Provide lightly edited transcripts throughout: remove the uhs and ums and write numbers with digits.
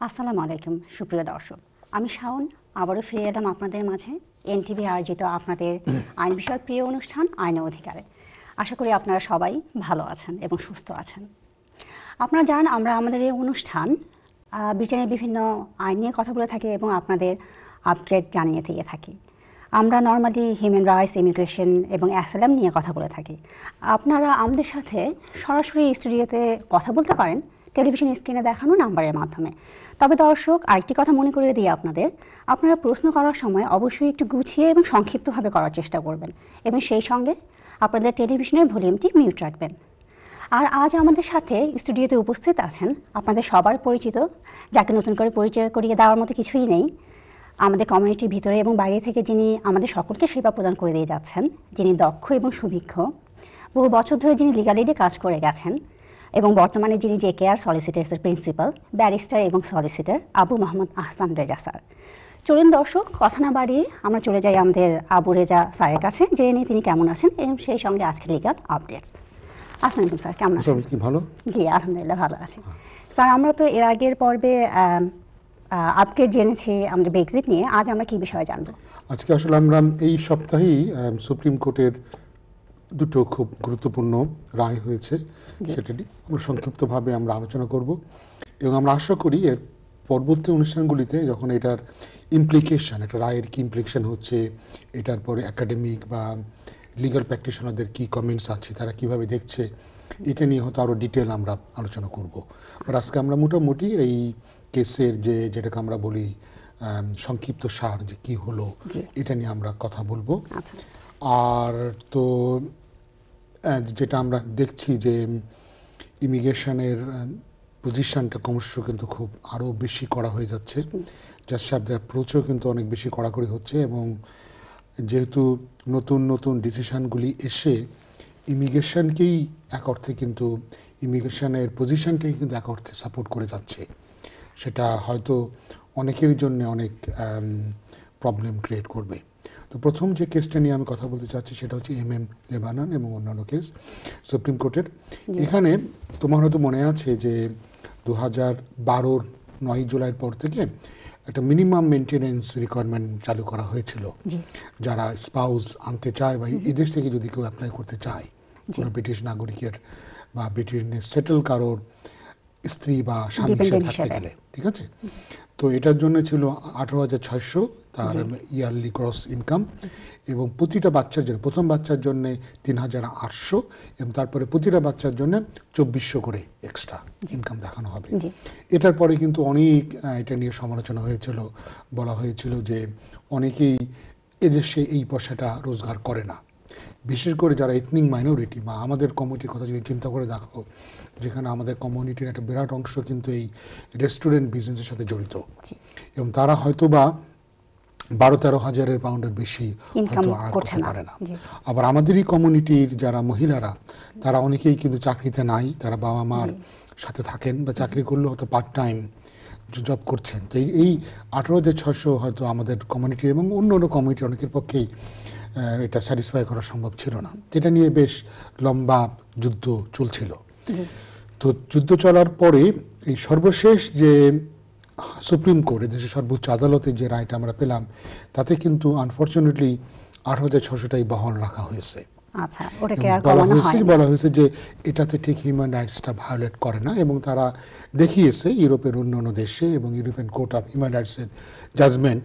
আসসালামু আলাইকুম সুপ্রিয় দর্শক, আমি শাওন আবারও ফিরে এলাম আপনাদের মাঝে এনটিভি আয়োজিত আপনাদের আইন বিষয়ক প্রিয় অনুষ্ঠান আইন ও অধিকারে। আশা করি আপনারা সবাই ভালো আছেন এবং সুস্থ আছেন। আপনারা জানেন আমরা আমাদের এই অনুষ্ঠান ব্রিটেনের বিভিন্ন আইন নিয়ে কথা বলে থাকি এবং আপনাদের আপডেট জানিয়ে দিয়ে থাকি। আমরা নর্মালি হিউম্যান রাইটস, ইমিগ্রেশন এবং অ্যাসাইলাম নিয়ে কথা বলে থাকি। আপনারা আমাদের সাথে সরাসরি স্টুডিওতে কথা বলতে পারেন টেলিভিশন স্ক্রিনে দেখানো নাম্বারের মাধ্যমে। তবে দর্শক, আরেকটি কথা মনে করিয়ে দিই আপনারা প্রশ্ন করার সময় অবশ্যই একটু গুছিয়ে এবং সংক্ষিপ্তভাবে করার চেষ্টা করবেন এবং সেই সঙ্গে আপনাদের টেলিভিশনের ভলিউমটি মিউট রাখবেন। আর আজ আমাদের সাথে স্টুডিওতে উপস্থিত আছেন আপনাদের সবার পরিচিত, যাকে নতুন করে পরিচয় করিয়ে দেওয়ার মতো কিছুই নেই, আমাদের কমিউনিটির ভিতরে এবং বাইরে থেকে যিনি আমাদের সকলকে সেবা প্রদান করে দিয়ে যাচ্ছেন, যিনি দক্ষ এবং সুভিজ্ঞ, বহু বছর ধরে যিনি লিগাল এডে কাজ করে গেছেন এবং বর্তমানে যিনি JKR সলিসিটার্সের প্রিন্সিপাল, ব্যারিস্টার এবং সলিসিটার আবু মোহাম্মদ আহসান রেজা স্যার। চলুন দর্শক, কথা না বাড়িয়ে আমরা চলে যাই আমাদের আবু রেজা স্যারের কাছে, জেনে নিই তিনি কেমন আছেন এবং সেই সঙ্গে আজকের লিগাল আপডেটস। আসসালামু আলাইকুম স্যার, কেমন আছেন? কি ভালো? জি আলহামদুলিল্লাহ ভালো আছি। স্যার, আমরা তো এর আগের পর্বে আপডেট জেনেছি আমাদের ব্রেক্সিট নিয়ে, আজ আমরা কি বিষয়ে জানবো? আজকে আসলে আমরা এই সপ্তাহেই সুপ্রিম কোর্টের দুটো খুব গুরুত্বপূর্ণ রায় হয়েছে, সেটা আমরা সংক্ষিপ্তভাবে আমরা আলোচনা করব এবং আমরা আশা করি এর পরবর্তী অনুষ্ঠানগুলিতে যখন এটার ইমপ্লিকেশন, একটা রায়ের কি ইমপ্লিকেশন হচ্ছে, এটার পরে একাডেমিক বা লিগাল প্র্যাকটিশনারদের কি কমেন্টস আছে, তারা কিভাবে দেখছে, এটা নিয়ে হয়তো আরও ডিটেল আমরা আলোচনা করব। আর আজকে আমরা মোটামুটি এই কেসের যেটাকে আমরা বলি সংক্ষিপ্ত সার, যে কি হলো, এটা নিয়ে আমরা কথা বলবো। আর তো যেটা আমরা দেখছি যে ইমিগ্রেশনের পজিশনটা ক্রমশ কিন্তু খুব আরও বেশি কড়া হয়ে যাচ্ছে, জাজ সাহেবদের অ্যাপ্রোচও কিন্তু অনেক বেশি কড়াকড়ি হচ্ছে এবং যেহেতু নতুন নতুন ডিসিশনগুলি এসে ইমিগ্রেশনকেই এক অর্থে কিন্তু ইমিগ্রেশনের পজিশনটাই কিন্তু এক অর্থে সাপোর্ট করে যাচ্ছে, সেটা হয়তো অনেকের জন্য অনেক প্রবলেম ক্রিয়েট করবে। তো প্রথম যে কেসটা নিয়ে আমি কথা বলতে চাচ্ছি সেটা হচ্ছে MM লেবানন এবং অন্যান্য কেস সুপ্রিম কোর্টের। এখানে তোমার হয়তো মনে আছে যে 2012-র 9 জুলাইয়ের পর থেকে একটা মিনিমাম মেনটেনেন্স রিকোয়ারমেন্ট চালু করা হয়েছিল, যারা স্পাউস আনতে চায় বা এদেশ থেকে যদি কেউ অ্যাপ্লাই করতে চায়, কোনো ব্রিটিশ নাগরিকের বা ব্রিটিশ সেটেল কারোর স্ত্রী বা স্বামী হিসেবে থাকতে গেলে, ঠিক আছে। তো এটার জন্য ছিল 18,600 তার ইয়ারলি ক্রস ইনকাম এবং প্রতিটা বাচ্চার জন্য, প্রথম বাচ্চার জন্য 3,800 এবং তারপরে প্রতিটা বাচ্চার জন্য 2,400 করে এক্সট্রা ইনকাম দেখানো হবে। এটার পরে কিন্তু অনেক এটা নিয়ে সমালোচনা হয়েছিল, বলা হয়েছিল যে অনেকেই এদেশে এই পয়সাটা রোজগার করে না, বিশেষ করে যারা এথনিক মাইনরিটি বা আমাদের কমিউনিটির কথা যদি চিন্তা করে দেখো, যেখানে আমাদের কমিউনিটির একটা বিরাট অংশ কিন্তু এই রেস্টুরেন্ট বিজনেসের সাথে জড়িত এবং তারা হয়তো বা 12-13 হাজারের পাউন্ডের বেশি হয়তো আর করতে পারে না। আবার আমাদেরই কমিউনিটির যারা মহিলারা, তারা অনেকেই কিন্তু চাকরিতে নাই, তারা বাবা মার সাথে থাকেন বা চাকরি করলেও হয়তো পার্ট টাইম জব করছেন। তো এই 18,600 হয়তো আমাদের কমিউনিটি এবং অন্য অন্য কমিউনিটি অনেকের পক্ষেই এটা স্যাটিসফাই করা সম্ভব ছিল না। এটা নিয়ে বেশ লম্বা যুদ্ধ চলছিল। তো যুদ্ধ চলার পরে এই সর্বশেষ যে সুপ্রিম কোর্ট, দেশের সর্বোচ্চ আদালতে যে রায়টা আমরা পেলাম, তাতে কিন্তু আনফরচুনেটলি 8,600টাই বহাল রাখা হয়েছে। বলা হয়েছে যে এটাতে ঠিক হিউম্যান রাইটসটা ভায়োলেট করে না এবং তারা দেখিয়েছে ইউরোপের অন্য অন্য দেশে এবং ইউরোপিয়ান কোর্ট অফ হিউম্যান রাইটসের জাজমেন্ট,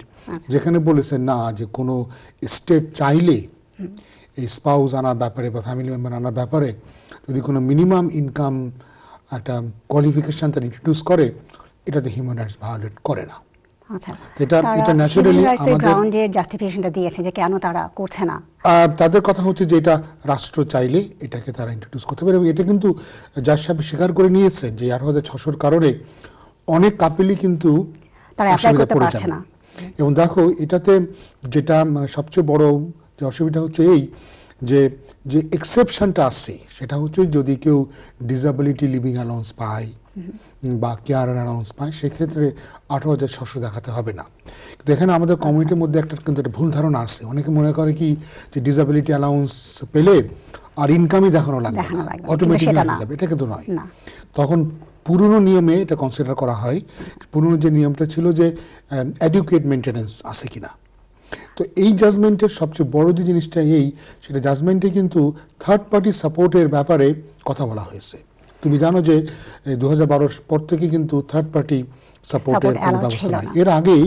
যেখানে বলেছে না যে কোনো স্টেট চাইলে এই স্পাউস আনার ব্যাপারে বা ফ্যামিলি মেম্বার আনার ব্যাপারে যদি কোনো মিনিমাম ইনকাম একটা কোয়ালিফিকেশন তারা ইন্ট্রোডিউস করে, এটাতে হিউম্যান রাইটস ভায়োলেট করে না। এটা ন্যাচারালি আমাদের জাস্টিফিকেশনটা দিয়েছে যে কেন তারা করছে না। তাদের কথা হচ্ছে যে এটা রাষ্ট্র চাইলে এটাকে তারা ইন্ট্রোডিউস করতে পারে এবং এটা কিন্তু জাজ সাহেব স্বীকার করে নিয়েছেন যে 8,600-র কারণে অনেক কাপেলই কিন্তু তারা অ্যাপ্লাই করতে পারছে না। এবং দেখো এটাতে যেটা মানে সবচেয়ে বড় যে অসুবিধা হচ্ছে এই যে এক্সেপশনটা আসছে, সেটা হচ্ছে যদি কেউ ডিসেবিলিটি লিভিং অ্যালাউন্স পায় বা কেয়ার অ্যালাউন্স পায়, সেক্ষেত্রে 18,600 দেখাতে হবে না। কিন্তু এখানে আমাদের কমিউনিটির মধ্যে একটা কিন্তু একটা ভুল ধারণা আছে, অনেকে মনে করে কি যে ডিসেবিলিটি অ্যালাউন্স পেলে আর ইনকামই দেখানো লাগবে না, অটোমেটিক হয়ে যাবে, এটা কিন্তু নয়। তখন পুরনো নিয়মে এটা কনসিডার করা হয়। পুরনো যে নিয়মটা ছিল যে অ্যাডিকুয়েট মেনটেন্যান্স আছে কিনা। তো এই জাজমেন্টের সবচেয়ে বড় যে জিনিসটা সেটা জাজমেন্টে কিন্তু থার্ড পার্টি সাপোর্টের ব্যাপারে কথা বলা হয়েছে। তুমি জানো যে 2012 পর থেকে কিন্তু থার্ড পার্টি সাপোর্টের কোনো ব্যবস্থা নাই। এর আগেই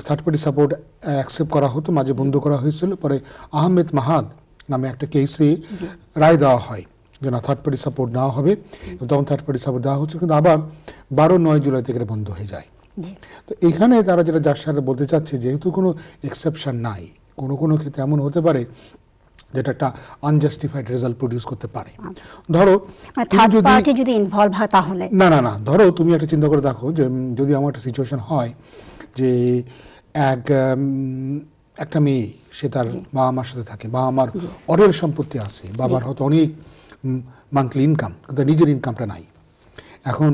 থার্ড পার্টি সাপোর্ট অ্যাকসেপ্ট করা হতো, মাঝে বন্ধ করা হয়েছিল। পরে আহমেদ মাহাদ নামে একটা কেসে রায় দেওয়া হয় যে না, থার্ড পার্টি সাপোর্ট নেওয়া হবে, তখন থার্ড পার্টি সাপোর্ট দেওয়া হচ্ছে, কিন্তু আবার 12-9 জুলাই থেকে বন্ধ হয়ে যায়। তো এখানে তারা যেটা জাজ সাহেব বলতে চাচ্ছে, যেহেতু কোনো এক্সেপশন নাই, কোনো ক্ষেত্রে এমন হতে পারে যেটা একটা আনজাস্টিফাইড রেজাল্ট প্রডিউস করতে পারে। ধরো থার্ড পার্টি যদি ইনভলভ হয় তাহলে না, ধরো তুমি একটা চিন্তা করে দেখো যে যদি আমার একটা সিচুয়েশন হয় যে একটা মেয়ে, সে তার বাবা মার সাথে থাকে, বাবা মার অরের সম্পত্তি আছে, বাবার হয়তো অনেক মান্থলি ইনকাম, কিন্তু নিজের ইনকামটা নাই। এখন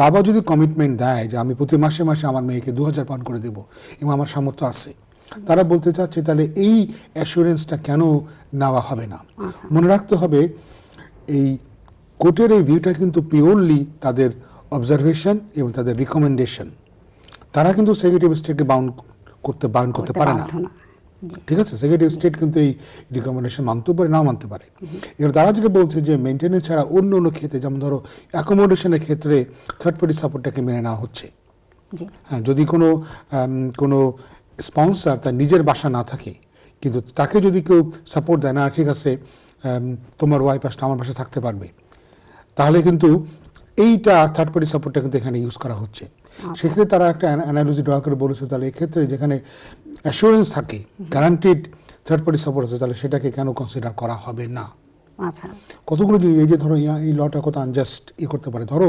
বাবা যদি কমিটমেন্ট দেয় যে আমি প্রতি মাসে মাসে আমার মেয়েকে 2000 পাউন্ড করে দেবো এবং আমার সামর্থ্য আছে, তারা বলতে চাচ্ছে তাহলে এই অ্যাসুরেন্সটা কেন নেওয়া হবে না। মনে রাখতে হবে এই কোর্টের এই ভিউটা কিন্তু পিওরলি তাদের অবজারভেশন এবং তাদের রিকমেন্ডেশন। তারা কিন্তু সেক্রেটারি অফ স্টেটকে বাউন্ড করতে পারে না। ঠিক আছে, সেক্রেটারি অফ স্টেট কিন্তু এই রিকমেন্ডেশন মানতেও পারে, নাও মানতে পারে। এবার তারা যেটা বলছে যে মেনটেন্যান্স ছাড়া অন্য ক্ষেত্রে, যেমন ধরো অ্যাকোমোডেশনের ক্ষেত্রে থার্ড পার্টি সাপোর্টটাকে মেনে নেওয়া হচ্ছে। হ্যাঁ, যদি কোনো স্পন্সর তার নিজের বাসা না থাকে, কিন্তু তাকে যদি কেউ সাপোর্ট দেয়, না ঠিক আছে তোমার ওয়াইফ আসলে আমার বাসায় থাকতে পারবে, তাহলে কিন্তু এইটা থার্ড পার্টি সাপোর্টটা কিন্তু এখানে ইউজ করা হচ্ছে। সেক্ষেত্রে তারা একটা অ্যানালজি ড্র করে বলেছে তাহলে এক্ষেত্রে যেখানে অ্যাসুরেন্স থাকে, গ্যারান্টিড থার্ড পার্টি সাপোর্ট আছে, তাহলে সেটাকে কেন কনসিডার করা হবে না। কতগুলো এই যে ধরো এই লটা কত আনজাস্ট করতে পারে। ধরো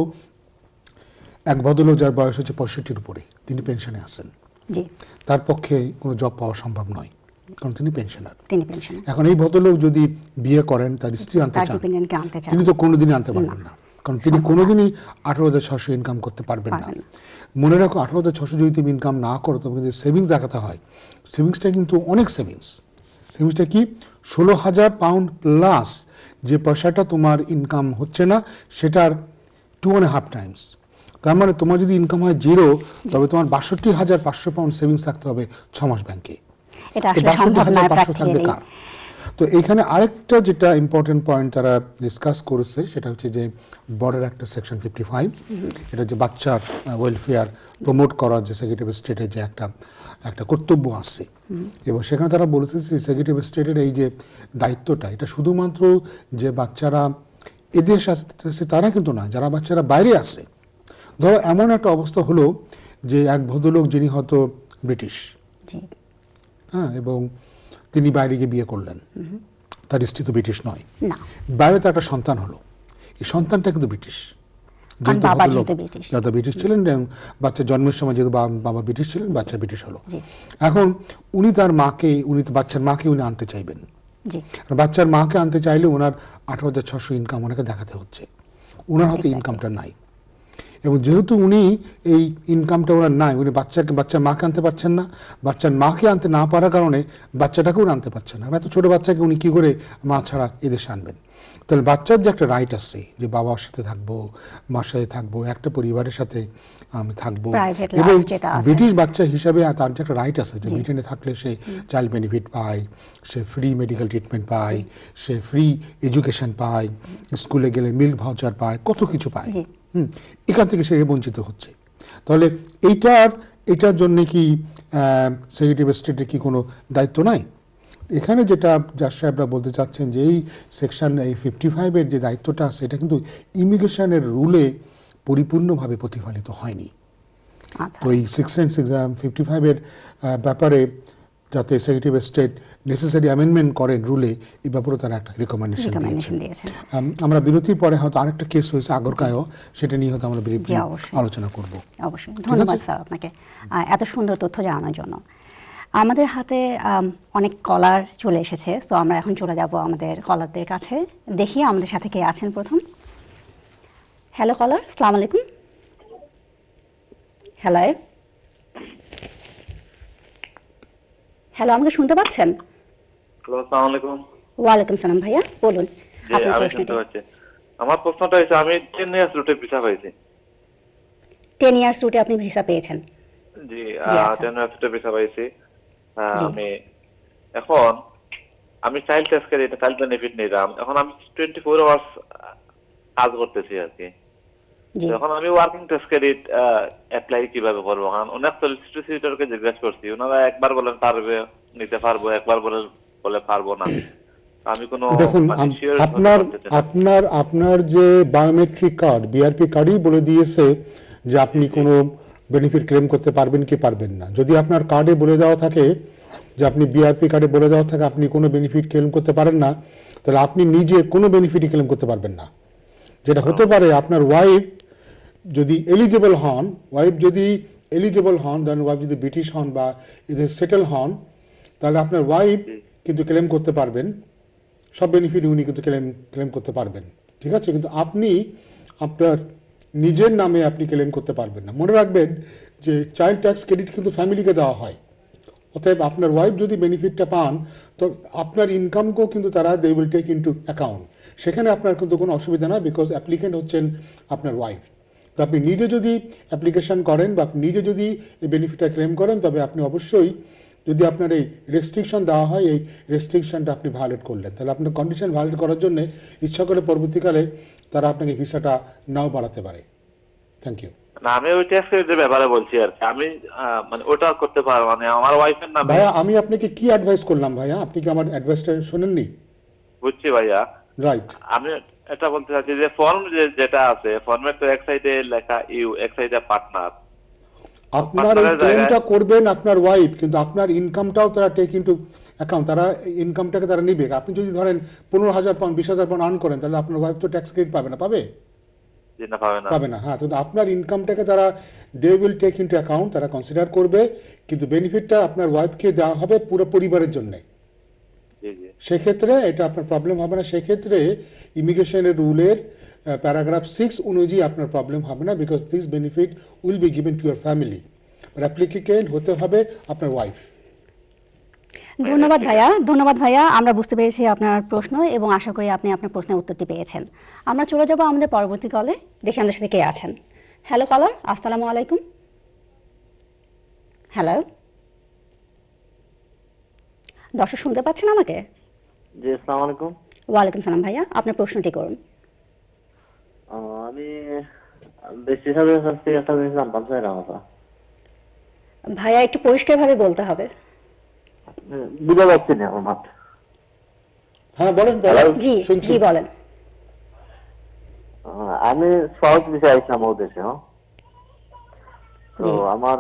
এক ভদ্রলোক যার বয়স হচ্ছে 65-র উপরে, তিনি পেনশনে আছেন, তার পক্ষে কোনো জব পাওয়া সম্ভব নয়, কারণ তিনি পেনশনার। এখন এই ভদ্রলোক যদি বিয়ে করেন, তার স্ত্রী আনতে চান, তিনি তো কোনোদিনই আনতে পারবেন না, কারণ তিনি কোনোদিনই 18,600 ইনকাম করতে পারবেন না। মনে রাখো, 18,600 যদি তুমি ইনকাম না করো, তবে কিন্তু সেভিংস দেখাতে হয়। সেভিংসটা কিন্তু অনেক সেভিংসটা কি 16,000 পাউন্ড প্লাস যে পয়সাটা তোমার ইনকাম হচ্ছে না, সেটার 2.5 টাইমস। তার মানে তোমার যদি ইনকাম হয় 0, তবে তোমার 62,500 পাউন্ড সেভিংস থাকতে হবে 6 মাস ব্যাংকে। তো এখানে আরেকটা যেটা ইম্পর্টেন্ট পয়েন্ট তারা ডিসকাস করেছে, সেটা হচ্ছে যে বর্ডার একটা সেকশন 55, এটা যে বাচ্চার ওয়েলফেয়ার প্রমোট করার যে সেক্রেটারি অফ স্টেটের যে একটা কর্তব্য আছে, এবং সেখানে তারা বলেছে যে সেক্রেটারি অফ স্টেটের এই যে দায়িত্বটা, এটা শুধুমাত্র যে বাচ্চারা এদেশ আসছে তারা কিন্তু না, যারা বাচ্চারা বাইরে আছে। ধরো এমন একটা অবস্থা হলো যে এক ভদ্রলোক, যিনি হয়তো ব্রিটিশ, হ্যাঁ, এবং তিনি বাইরে গিয়ে বিয়ে করলেন, তার স্ত্রী তো ব্রিটিশ নয়, বাইরে তার একটা সন্তান হলো, এই সন্তানটা কিন্তু ব্রিটিশ, যেহেতু ব্রিটিশ ছিলেন, এবং বাচ্চা জন্মের সময় যেহেতু বাবা ব্রিটিশ ছিলেন, বাচ্চা ব্রিটিশ হলো। এখন উনি বাচ্চার মাকে উনি আনতে চাইবেন। বাচ্চার মাকে আনতে চাইলে ওনার 18,600 ইনকাম ওনাকে দেখাতে হচ্ছে, ওনার হয়তো ইনকামটা নাই। এবং যেহেতু উনি এই ইনকামটা ওনার নাই, উনি বাচ্চার মাকে আনতে পারছেন না, বাচ্চার মাকে আনতে না পারার কারণে বাচ্চাটাকেও আনতে পারছেন না। এত ছোট বাচ্চাকে উনি কি করে মা ছাড়া এদেশে আনবেন? তাহলে বাচ্চার যে একটা রাইট আছে যে বাবার সাথে থাকবো, মার সাথে থাকবো, একটা পরিবারের সাথে আমি থাকবো, এবং ব্রিটিশ বাচ্চা হিসাবে তার যে একটা রাইট আছে যে ব্রিটেনে থাকলে সে চাইল্ড বেনিফিট পায়, সে ফ্রি মেডিকেল ট্রিটমেন্ট পায়, সে ফ্রি এডুকেশন পায়, স্কুলে গেলে মিল্ক ভাউচার পায়, কত কিছু পায়। এখান থেকে সে বঞ্চিত হচ্ছে। তাহলে এটার জন্য কি সেক্রেটারি অফ স্টেটের কি কোনো দায়িত্ব নাই? এখানে যেটা জাজ সাহেবরা বলতে চাচ্ছেন যে এই সেকশন 55-এর যে দায়িত্বটা আছে, এটা কিন্তু ইমিগ্রেশনের রুলে পরিপূর্ণভাবে প্রতিফলিত হয়নি। তো এই সেকশন 55-এর ব্যাপারে যাতে secretary of state necessary amendment করেন রুলে, এই ব্যাপারে তারা একটা রিকমেন্ডেশন দিয়েছেন। আমরা বিরতির পরে হয়তো আরেকটা কেস হয়েছে আগরকায়ও, সেটা নিয়ে হয়তো আমরা বিরতি আলোচনা করব। অবশ্যই, ধন্যবাদ স্যার আপনাকে এত সুন্দর তথ্য জানানোর জন্য। আমাদের হাতে অনেক কলার চলে এসেছে, তো আমরা এখন চলে যাব আমাদের কলারদের কাছে। দেখি আমাদের সাথে কে আছেন প্রথম। হ্যালো কলার, আসসালামু আলাইকুম। হ্যালো হ্যালো, আমাকে শুনতে পাচ্ছেন? হ্যালো, আসসালামু আলাইকুম। ওয়ালাইকুম সালাম ভাইয়া, বলুন আপনার আমি প্রশ্নটি। শুনতে পাচ্ছি। আমার প্রশ্নটা হচ্ছে আমি 10 ইয়ার্স রুটে ভিসা পাইছি। 10 ইয়ার্স রুটে আপনি ভিসা পেয়েছেন? জি, জি, আচ্ছা। 10 ইয়ার্স রুটে ভিসা পাইছি। জি আমি এখন আমি চাইল্ড ট্যাক্সের এটা চাইল্ড বেনিফিট নিলাম। এখন আমি 24 আওয়ার্স কাজ করতেছি আর কি। জি তো এখন আমি ওয়ার্কিং ট্যাক্স ক্রেডিট অ্যাপ্লাই কিভাবে করবো? কারণ অনেক সলিসিটরকে জিজ্ঞেস করছি, ওনারা একবার বলেন পারবে, নিতে পারবো, একবার বলে পারবো না। আমি কোনো দেখুন মানে শিওর হতে আপনার পারতেছি না। আপনার আপনার যে বায়োমেট্রিক কার্ড, বিআরপি কার্ডই বলে দিয়েছে যে আপনি কোনো বেনিফিট ক্লেম করতে পারবেন কি পারবেন না। যদি আপনার কার্ডে বলে দেওয়া থাকে যে আপনি বিআরপি কার্ডে বলে দেওয়া থাকে আপনি কোনো বেনিফিট ক্লেম করতে পারেন না, তাহলে আপনি নিজে কোনো বেনিফিটই ক্লেম করতে পারবেন না। যেটা হতে পারে আপনার ওয়াইফ যদি এলিজিবল হন, দেন ওয়াইফ যদি ব্রিটিশ হন বা যদি সেটেল হন, তাহলে আপনার ওয়াইফ কিন্তু ক্লেম করতে পারবেন, সব বেনিফিট উনি কিন্তু ক্লেম করতে পারবেন, ঠিক আছে। কিন্তু আপনি আপনার নিজের নামে আপনি ক্লেম করতে পারবেন না। মনে রাখবেন যে চাইল্ড ট্যাক্স ক্রেডিট কিন্তু ফ্যামিলিকে দেওয়া হয়। অতএব আপনার ওয়াইফ যদি বেনিফিটটা পান তো আপনার ইনকামকেও কিন্তু তারা they will take into account. সেখানে আপনার কিন্তু কোনো অসুবিধা না, বিকজ অ্যাপ্লিকেন্ট হচ্ছেন আপনার ওয়াইফ। তো আপনি নিজে যদি অ্যাপ্লিকেশন করেন বা আপনি নিজে যদি এই বেনিফিটটা ক্লেম করেন, তবে আপনি অবশ্যই, যদি আপনার এই রেস্ট্রিকশন দেওয়া হয়, এই রেস্ট্রিকশনটা আপনি ভায়োলেট করলেন, তাহলে আপনার কন্ডিশন ভায়োলেট করার জন্য ইচ্ছা করে পরবর্তীকালে তারা আপনাকে ভিসাটা নাও বাড়াতে পারে। Thank you. না, আমি ওই ট্যাক্স ক্রেডিটের ব্যাপারে বলছি আর কি। আমি মানে ওটা করতে পারবো, মানে আমার ওয়াইফের নামে। ভাইয়া আমি আপনাকে কি অ্যাডভাইস করলাম ভাইয়া? আপনি কি আমার অ্যাডভাইসটা শোনেননি? বুঝছি ভাইয়া। রাইট। আমি এটা বলতে চাচ্ছি যে ফর্ম যেটা আছে, ফর্মের তো এক সাইডে লেখা ইউ, এক সাইডে পার্টনার। আপনার এই ক্লেমটা করবেন আপনার ওয়াইফ, কিন্তু আপনার ইনকামটাও তারা টেক ইনটু অ্যাকাউন্ট, তারা ইনকামটাকে তারা নিবে। আপনি যদি ধরেন 15,000 পাউন্ড 20,000 পাউন্ড আর্ন করেন, তাহলে আপনার ওয়াইফ তো ট্যাক্স ক্রেডিট পাবে না? পাবে না, হ্যাঁ। তো আপনার ইনকামটাকে তারা they will take into account, তারা কনসিডার করবে, কিন্তু বেনিফিটটা আপনার ওয়াইফকে দেওয়া হবে পুরো পরিবারের জন্য। সেক্ষেত্রে এটা আপনার প্রবলেম হবে না। সেক্ষেত্রে ইমিগ্রেশনের রুলের প্যারাগ্রাফ 6 অনুযায়ী আপনার প্রবলেম হবে না, because this benefit will be given to year family, but applicant হতে হবে আপনার ওয়াইফ। ধন্যবাদ ভাইয়া, আমরা বুঝতে পেরেছি আপনার প্রশ্ন এবং আশা করি আপনি আপনার প্রশ্নের উত্তরটি পেয়েছেন। আমরা চলে যাব আমাদের পরবর্তী কলে, দেখি আমাদের সাথে কে আছেন। হ্যালো কলার, আসসালামু আলাইকুম। হ্যালো দর্শক, শুনতে পাচ্ছেন আমাকে? জি, আসসালামু আলাইকুম। ওয়ালাইকুম সালাম ভাইয়া, আপনার প্রশ্নটি করুন। আমি বেশি সাথে সাথে একটা জিনিস জানতাম চাইলাম আপনার। ভাইয়া একটু পরিষ্কারভাবে বলতে হবে। বুঝা যাচ্ছে না আমার মাঠ। হ্যাঁ বলেন। জি জি বলেন। আমি সাউথ ভিসা আসলাম ও দেশে। তো আমার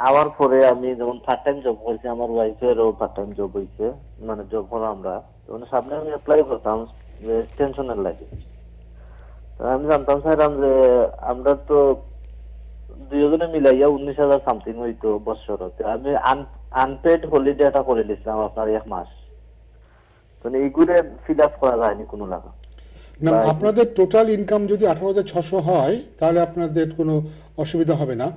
আওয়ার পরে আমি যখন পার্ট টাইম জব করছি, আমার ওয়াইফেরও পার্ট টাইম জব হয়েছে, মানে জব হলো আমরা। তখন সামনে আমি অ্যাপ্লাই করতাম এক্সটেনশনের লাগে। তো আমি জানতাম চাইলাম যে আমরা তো দুজনে মিলাইয়া 19,000 সামথিং হইতো বছরতে। আমি আনপেড হলিডে এটা করে নিছিলাম আপনার 1 মাস। তো এইগুলো ফিল আপ করা যায়নি কোনো লাগা না। আপনাদের টোটাল ইনকাম যদি 18,600 হয় তাহলে আপনাদের কোনো অসুবিধা হবে না।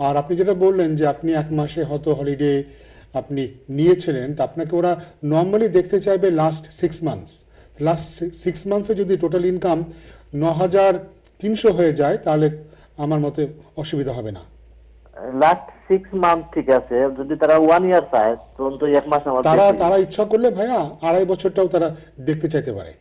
আর আপনি যেটা বললেন যে আপনি 1 মাসে হয়তো হলিডে আপনি নিয়েছিলেন, তা আপনাকে ওরা নর্মালি দেখতে চাইবে লাস্ট 6 মান্থস। লাস্ট 6 মান্থসে যদি টোটাল ইনকাম 9,300 হয়ে যায় তাহলে আমার মতে অসুবিধা হবে না। লাস্ট 6 মান্থ ঠিক আছে, যদি তারা 1 ইয়ার চায় তখন তো 1 মাস আমার তারা ইচ্ছা করলে ভাইয়া 2.5 বছরটাও তারা দেখতে চাইতে পারে।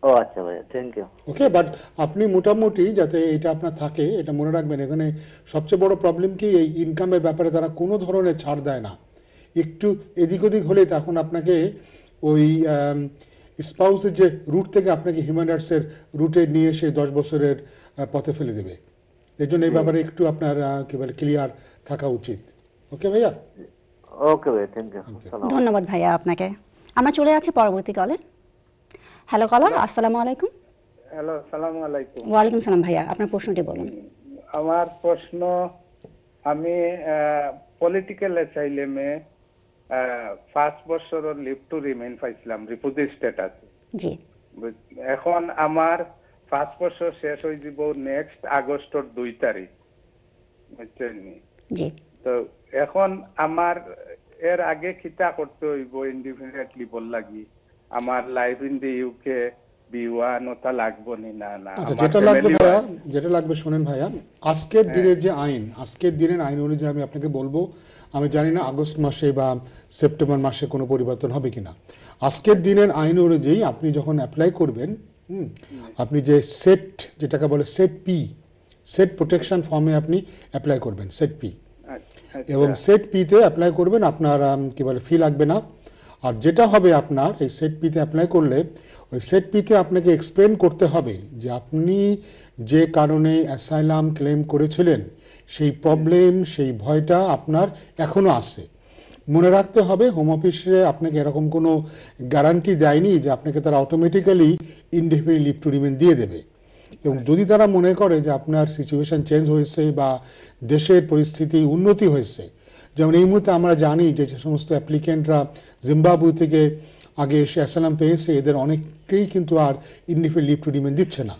ও আচ্ছা ভাইয়া, থ্যাংক ইউ। ওকে, বাট আপনি মোটামুটি যাতে এটা আপনার থাকে এটা মনে রাখবেন। এখানে সবচেয়ে বড় প্রবলেম কি, এই ইনকামের ব্যাপারে তারা কোনো ধরনের ছাড় দেয় না। একটু এদিক ওদিক হলে তখন আপনাকে ওই স্পাউসের যে রুট থেকে আপনাকে হিউম্যান রাইটসের রুটে নিয়ে এসে 10 বছরের পথে ফেলে দেবে। এই জন্য এই ব্যাপারে একটু আপনার কি বলে ক্লিয়ার থাকা উচিত। ওকে ভাইয়া? ওকে ভাইয়া, থ্যাংক ইউ। ধন্যবাদ ভাইয়া আপনাকে। আমরা চলে যাচ্ছি পরবর্তী কলে। হ্যালো কলার, আসসালামু আলাইকুম। হ্যালো, আসসালামু আলাইকুম। ওয়ালাইকুম সালাম ভাইয়া, আপনার প্রশ্নটি বলুন। আমার প্রশ্ন, আমি পলিটিক্যাল অ্যাসাইলেমে 5 বছরের লিভ টু রিমেইন পাইছিলাম রিফিউজি স্ট্যাটাস। জি। এখন আমার 5 বছর শেষ হয়ে যাব নেক্সট আগস্টের 2 তারিখ, বুঝছেন? জি। তো এখন আমার এর আগে কিতা করতে হইব ইনডিফিনিটলি বল লাগি? আমার life in the UK B1 ওটা লাগবো নি না না আচ্ছা, আমার যেটা লাগবে family ভাইয়া, wise- যেটা লাগবে শোনেন ভাইয়া, আজকের দিনের যে আইন, আজকের দিনের আইন অনুযায়ী আমি আপনাকে বলবো, আমি জানি না আগস্ট মাসে বা সেপ্টেম্বর মাসে কোনো পরিবর্তন হবে কিনা। আজকের দিনের আইন অনুযায়ী আপনি যখন অ্যাপ্লাই করবেন, আপনি যে সেট, যেটাকে বলে সেট পি, সেট প্রোটেকশন ফর্মে আপনি অ্যাপ্লাই করবেন, সেট পি। আচ্ছা, এবং সেট পিতে অ্যাপ্লাই করবেন, আপনার কি বলে ফি লাগবে না। আর যেটা হবে আপনার এই সেট পিতে অ্যাপ্লাই করলে, ওই সেট পিতে আপনাকে এক্সপ্লেন করতে হবে যে আপনি যে কারণে অ্যাসাইলাম ক্লেম করেছিলেন সেই প্রবলেম, সেই ভয়টা আপনার এখনও আছে। মনে রাখতে হবে হোম অফিসে আপনাকে এরকম কোনো গ্যারান্টি দেয়নি যে আপনাকে তারা automatically indefinite leave to remain দিয়ে দেবে। এবং যদি তারা মনে করে যে আপনার সিচুয়েশন চেঞ্জ হয়েছে বা দেশের পরিস্থিতি উন্নতি হয়েছে, যেমন এই মুহূর্তে আমরা জানি যে যে সমস্ত অ্যাপ্লিকেন্টরা জিম্বাবুয়ে থেকে আগে এসে অ্যাসাইলাম পেয়েছে, এদের অনেকেই কিন্তু আর ইনডিফিনিট লিভ টু রিমেইন দিচ্ছে না।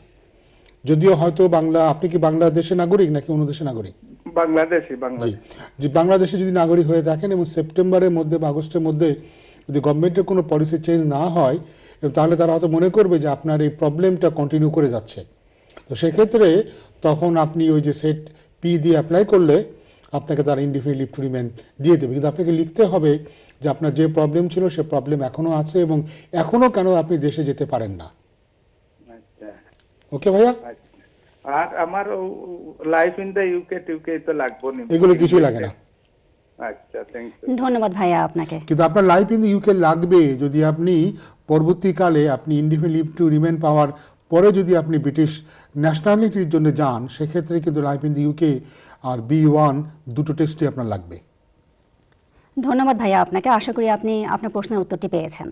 যদিও হয়তো আপনি কি বাংলাদেশের নাগরিক নাকি অন্য দেশের নাগরিক? বাংলাদেশি জি, বাংলাদেশ যে বাংলাদেশে যদি নাগরিক হয়ে থাকেন এবং সেপ্টেম্বরের মধ্যে বা আগস্টের মধ্যে যদি গভর্নমেন্টের কোনো পলিসি চেঞ্জ না হয়, তাহলে তারা হয়তো মনে করবে যে আপনার এই প্রবলেমটা কন্টিনিউ করে যাচ্ছে। তো সেক্ষেত্রে তখন আপনি ওই যে সেট পি দিয়ে অ্যাপ্লাই করলে আপনাকে তারা ইনডিফিনিট লিভ টু রিমেইন দিয়ে দেবে। কিন্তু আপনাকে লিখতে হবে যে আপনার যে প্রবলেম ছিল সে প্রবলেম এখনও আছে এবং এখনও কেন আপনি দেশে যেতে পারেন না। আচ্ছা ওকে ভাইয়া? আচ্ছা। আর আমার লাইফ ইন দ্য ইউকে টিউকে তো লাগবো নি, এগুলো কিছুই লাগে না। আচ্ছা থ্যাংক ইউ। ধন্যবাদ ভাইয়া আপনাকে। কিন্তু আপনার লাইফ ইন ইউকে লাগবে যদি আপনি পরবর্তীকালে আপনি ইনডিফিনিট লিভ টু রিমেইন পাওয়ার পরে যদি আপনি ব্রিটিশ ন্যাশনালিটির জন্য যান, সেক্ষেত্রে কিন্তু লাইফ ইন দি ইউকে আর B1 দুটো টেস্টই আপনার লাগবে। ধন্যবাদ ভাইয়া আপনাকে। আশা করি আপনি আপনার প্রশ্নের উত্তরটি পেয়েছেন।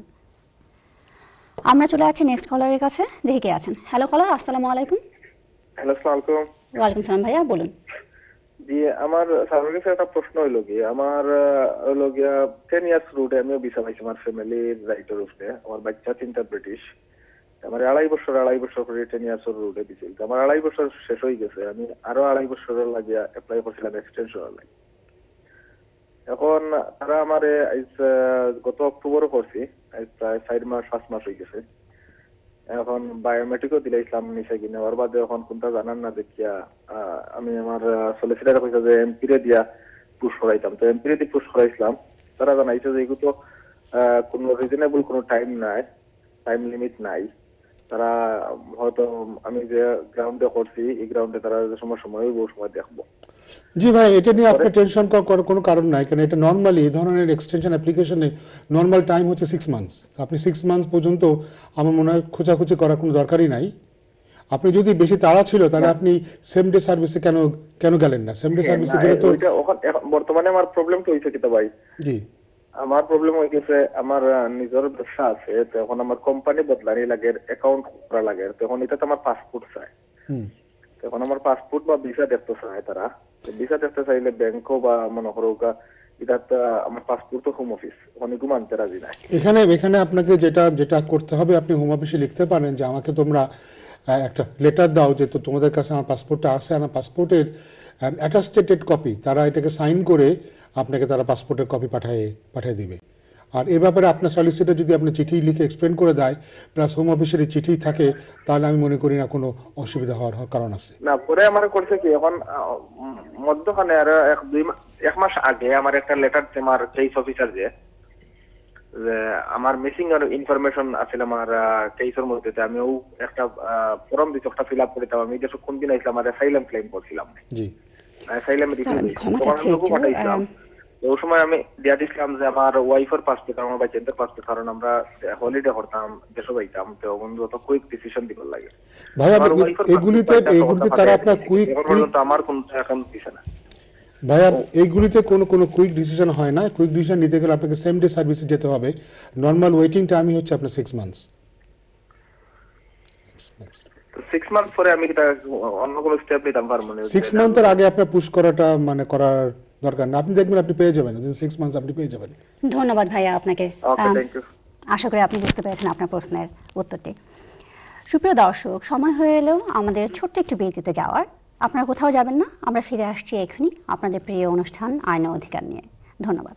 আমরা চলে যাচ্ছি নেক্সট কলারের কাছে। দেখি কে আছেন। হ্যালো কলার, আসসালামু আলাইকুম। হ্যালো, আসসালামু আলাইকুম। ওয়ালাইকুম সালাম ভাইয়া, বলুন। জি, আমার স্যারের কাছে একটা প্রশ্ন হইল কি, আমার হইল গিয়া 10 ইয়ার্স রুটে আমিও ভিসা পাইছি আমার ফ্যামিলির রাইটের উপরে। আমার বাচ্চা 3টা ব্রিটিশ। আমার 2.5 বছর করে 10 ইয়ার্স রুটে দিছিল। আমার 2.5 বছর শেষ হয়ে গেছে, আমি আরো 2.5 বছরের লাগিয়া অ্যাপ্লাই করছিলাম এক্সটেনশনের লাগে। এখন তারা আমার গত অক্টোবরও করছি, প্রায় 5 মাস হয়ে গেছে। এখন বায়োমেট্রিকও দিলাইছিলাম নিচে কিনে, ওর বাদে এখন কোনটা জানান না দেখিয়া আমি আমার সলিসিটার কইছে যে এমপিরে দিয়া পুশ করাইতাম, তো এমপিরে দিয়ে পুশ করাইছিলাম। তারা জানাইছে যে এগুলো তো কোনো রিজনেবল কোনো টাইম নাই, টাইম লিমিট নাই। তারা হয়তো আমি যে গ্রাউন্ডে করছি এই গ্রাউন্ডে তারা যে সময় সময় দেখবো। জি ভাই, এটা নিয়ে আপনার টেনশন করার কোনো কারণ নাই, কারণ এটা নর্মালি এই ধরনের এক্সটেনশন অ্যাপ্লিকেশনে নর্মাল টাইম হচ্ছে 6 মান্থস। আপনি 6 মান্থস পর্যন্ত আমার মনে হয় খোঁজাখুঁজি করার কোনো দরকারই নাই। আপনি যদি বেশি তাড়া ছিল তাহলে আপনি সেম ডে সার্ভিসে কেন গেলেন না? সেম ডে সার্ভিসে গেলে তো বর্তমানে আমার প্রবলেম তো হয়েছে কিতা ভাই, জি আমার প্রবলেম হয়ে গেছে, আমার নিজের ব্যবসা আছে, তো এখন আমার কোম্পানি বদলানি লাগে, অ্যাকাউন্ট করা লাগে, তখন এটা তো আমার পাসপোর্ট চাই। এখন আমার পাসপোর্ট বা ভিসা দেখতে চায় তারা, ভিসা দেখতে চাইলে ব্যাংকও বা মনে করো এটা আমার পাসপোর্ট তো হোম অফিস অনেকও মানতে রাজি নাই। এখানে আপনাকে যেটা করতে হবে, আপনি হোম অফিসে লিখতে পারেন যে আমাকে তোমরা একটা লেটার দাও যে তো তোমাদের কাছে আমার পাসপোর্টটা আছে, আমার পাসপোর্টের অ্যাটাস্টেড কপি, তারা এটাকে সাইন করে আপনাকে তারা পাসপোর্টের কপি পাঠিয়ে দিবে। আর এ ব্যাপারে আপনার সলিসিটর যদি আপনি চিঠি লিখে এক্সপ্লেন করে দেয়, প্লাস হোম অফিসের চিঠি থাকে, তাহলে আমি মনে করি না কোনো অসুবিধা হওয়ার কারণ আছে। না, পরে আমার করছে কি, এখন মধ্যখানে আর 1 মাস আগে আমার একটা লেটার আমার কেস অফিসার যে আমার মিসিং ইনফরমেশন আছে আমার কেসের মধ্যে, আমিও একটা ফর্ম দিতে একটা ফিল আপ করিতাম। আমি যে কোন দিন আইছিলাম আর অ্যাসাইলাম ক্লেম করছিলাম, জি অ্যাসাইলাম ক্ষমা চাচ্ছি ওই সময় আমি দিয়া দিছিলাম যে আমার ওয়াইফের পাসপোর্ট, আমার বাচ্চাদের পাসপোর্ট, কারণ আমরা হলিডে করতাম, দেশে যাইতাম, তো বন্ধু তো কুইক ডিসিশন দিবার লাগে। ভাই, এগুলিতে তারা আপনার কুইক আমার কোন এখন দিছে না ভাইয়া, এইগুলিতে কোনো কুইক ডিসিশন হয় না। কুইক ডিসিশন নিতে গেলে আপনাকে সেম ডে সার্ভিসে যেতে হবে। নর্মাল ওয়েটিং টাইমই হচ্ছে আপনার 6 মান্থস। 6 মান্থ পরে আমি এটা অন্য কোনো স্টেপ নিতাম পারবো না। 6 মান্থের আগে আপনার পুশ করাটা করার দরকার না। আপনি দেখবেন আপনি পেয়ে যাবেন, 6 মান্থস আপনি পেয়ে যাবেন। ধন্যবাদ ভাইয়া আপনাকে। ওকে, থ্যাংক ইউ। আশা করি আপনি বুঝতে পেরেছেন আপনার প্রশ্নের উত্তরটি। সুপ্রিয় দর্শক, সময় হয়ে এলেও আমাদের ছোট্ট একটু বিরতিতে যাওয়ার। আপনারা কোথাও যাবেন না, আমরা ফিরে আসছি এখনই আপনাদের প্রিয় অনুষ্ঠান আইন ও অধিকার নিয়ে। ধন্যবাদ।